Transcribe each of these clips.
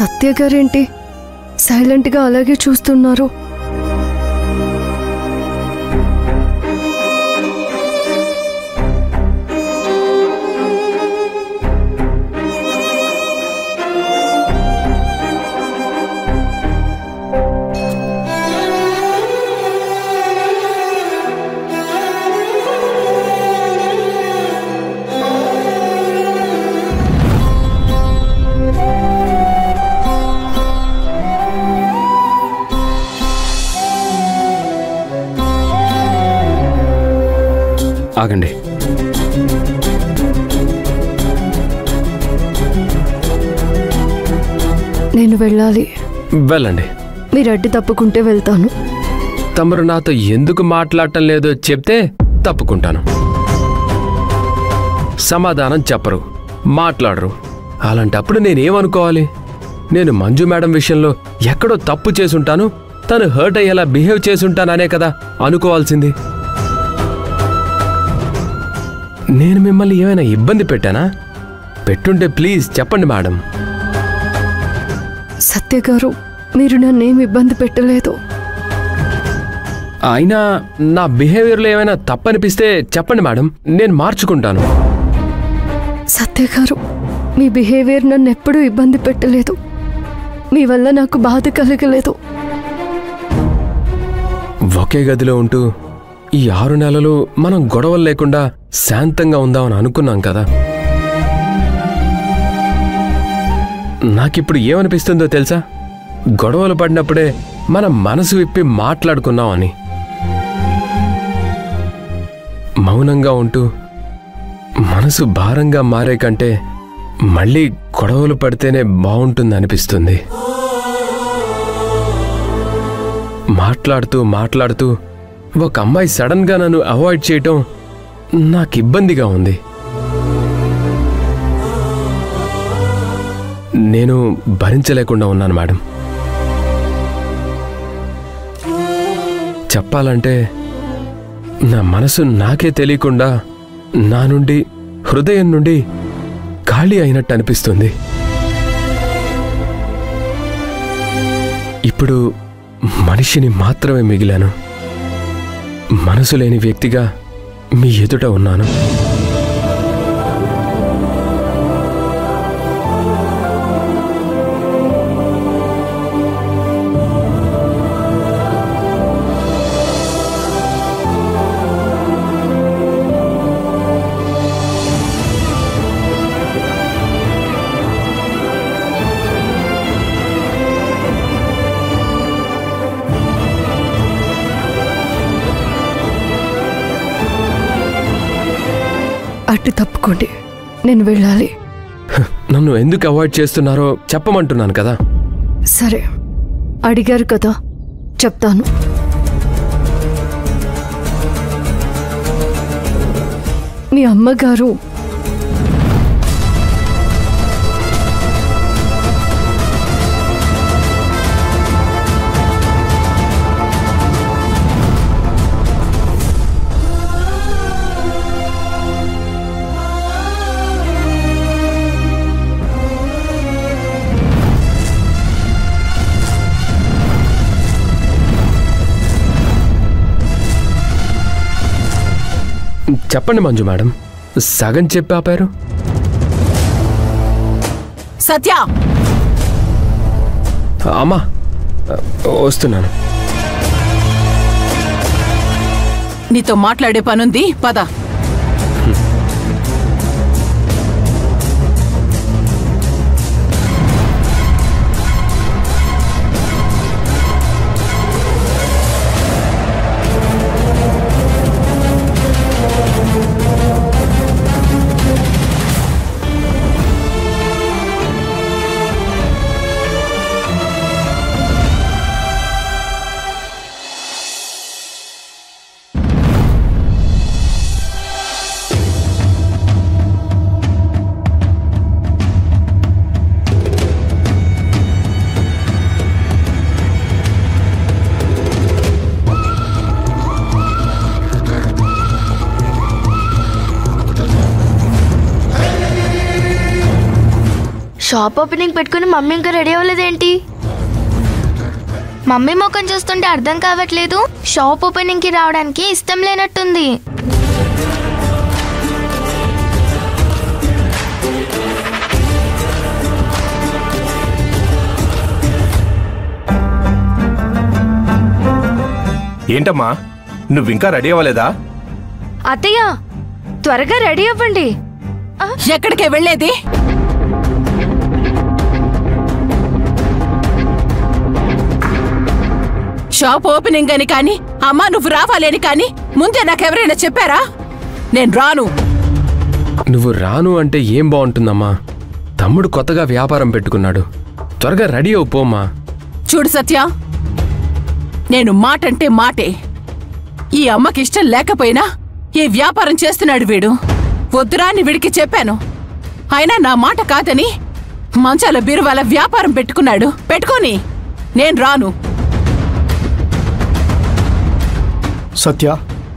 సత్య గారేంటి సైలెంట్గా అలాగే చూస్తున్నారు? ఆగండి. నేను వెళ్ళాలి. వెళ్ళండి. మీరు అడ్డు తప్పుకుంటే వెళ్తాను. తమరు నాతో ఎందుకు మాట్లాడటం లేదో చెప్తే తప్పుకుంటాను. సమాధానం చెప్పరు, మాట్లాడరు. అలాంటప్పుడు నేనేమనుకోవాలి? నేను మంజు మేడం విషయంలో ఎక్కడో తప్పు చేసుంటాను, తను హర్ట్ అయ్యేలా బిహేవ్ చేసుంటాననే కదా అనుకోవాల్సింది. నేను మిమ్మల్ని ఏమైనా ఇబ్బంది పెట్టానా? పెట్టుంటే ప్లీజ్ చెప్పండి మేడం. సత్య గారు, మీరు నన్నేం ఇబ్బంది పెట్టలేదు. అయినా నా బిహేవియర్లో ఏమైనా తప్పనిపిస్తే చెప్పండి మేడం, నేను మార్చుకుంటాను. సత్య గారు, మీ బిహేవియర్ నన్ను ఎప్పుడూ ఇబ్బంది పెట్టలేదు. మీ వల్ల నాకు బాధ కలగలేదు. ఒకే గదిలో ఉంటూ ఈ 6 నెలలు మనం గొడవలు లేకుండా శాంతంగా ఉందామని అనుకున్నాం కదా. నాకిప్పుడు ఏమనిపిస్తుందో తెలుసా? గొడవలు పడినప్పుడే మనం మనసు విప్పి మాట్లాడుకున్నామని. మౌనంగా ఉంటూ మనసు భారంగా మారే కంటే మళ్ళీ గొడవలు పడితేనే బాగుంటుందనిపిస్తుంది. మాట్లాడుతూ ఒక అమ్మాయి సడన్గా నన్ను అవాయిడ్ చేయటం నాకు ఇబ్బందిగా ఉంది. నేను భరించలేకుండా ఉన్నాను మేడం. చెప్పాలంటే నా మనసు నాకే తెలియకుండా నా నుండి, హృదయం నుండి ఖాళీ అయినట్టు అనిపిస్తుంది. ఇప్పుడు మనిషిని మాత్రమే మిగిలాను. మనసు లేని వ్యక్తిగా మీ ఎదుట ఉన్నాను. అడ్డు తప్పుకోండి, నేను వెళ్ళాలి. నన్ను ఎందుకు అవాయిడ్ చేస్తున్నారో చెప్పమంటున్నాను కదా. సరే, అడిగారు కదా, చెప్తాను. మీ అమ్మగారు చెప్పండి మంజు మేడం, సగం చెప్పి ఆపారు. సత్య, అమ్మా వస్తున్నాను. నీతో మాట్లాడే పనుంది, పద. షాప్ ఓపెనింగ్ పెట్టుకుని మమ్మీ ఇంకా రెడీ అవ్వలేదేంటి? మమ్మీ ముఖం చూస్తుంటే అర్థం కావట్లేదు, షాప్ ఓపెనింగ్ కి రావడానికి ఇష్టం లేనట్టుంది. ఏంటమ్మా, నువ్వింకా రెడీ అవ్వలేదా? అత్తయ్య, త్వరగా రెడీ అవ్వండి. ఎక్కడికే వెళ్ళేది? షాప్ ఓపెనింగ్ అని కానీ అమ్మా నువ్వు రావాలి అని కానీ ముందే నాకెవరైనా చెప్పారా? నేను రాను. నువ్వు రాను అంటే ఏం బాగుంటుందమ్మా? తమ్ముడు కొత్తగా వ్యాపారం పెట్టుకున్నాడు. త్వరగా రెడీ అవు పోమ్మా. చూడు సత్య, నేను మాటంటే మాటే. ఈ అమ్మకి ఇష్టం లేకపోయినా ఈ వ్యాపారం చేస్తున్నాడు వీడు. వద్దురా అని వీడికి చెప్పాను, అయినా నా మాట కాదని మంచాల బీరువాల వ్యాపారం పెట్టుకొని నేను రాను. సత్య,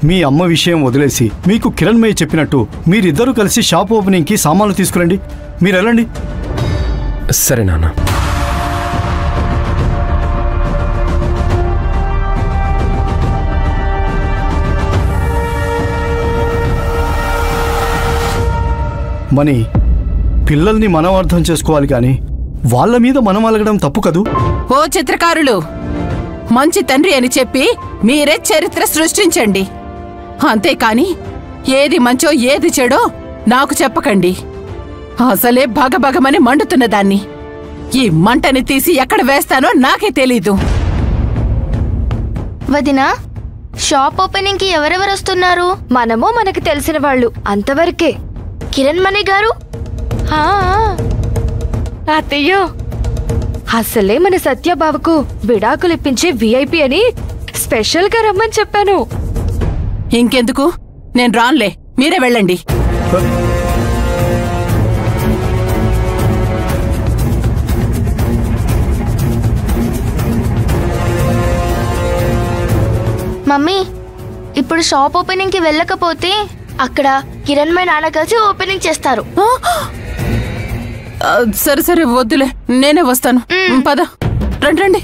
మీ అమ్మ విషయం వదిలేసి మీకు కిరణ్మయ్య చెప్పినట్టు మీరిద్దరూ కలిసి షాప్ ఓపెనింగ్కి సామాన్లు తీసుకురండి. మీరు వెళ్ళండి. సరే నాన్న. మనీ, పిల్లల్ని మనం అర్థం చేసుకోవాలి కానీ వాళ్ళ మీద మనం అలగడం తప్పు కదూ? ఓ చిత్రకారులు, మంచి తండ్రి అని చెప్పి మీరే చరిత్ర సృష్టించండి, అంతేకాని ఏది మంచో ఏది చెడో నాకు చెప్పకండి. అసలే భగభగమని మండుతున్నదాన్ని ఈ మంటని తీసి ఎక్కడ వేస్తానో నాకే తెలీదు. వదినా, షాప్ ఓపెనింగ్ కి ఎవరెవరు వస్తున్నారు? మనము మనకు తెలిసిన వాళ్ళు అంతవరకే. కిరణ్మణి గారు? అత్తయ్య, అసలే మన సత్యబాబుకు విడాకులు ఇప్పించే విఐపి అని స్పెషల్ గా రమ్మని చెప్పాను. ఇంకెందుకు, నేను రాన్లే, మీరే వెళ్ళండి. మమ్మీ, ఇప్పుడు షాప్ ఓపెనింగ్ కి వెళ్ళకపోతే అక్కడ కిరణ్మయ్య నాన్న కలిసి ఓపెనింగ్ చేస్తారు. సరే సరే వద్దులే, నేనే వస్తాను. పద, రండి.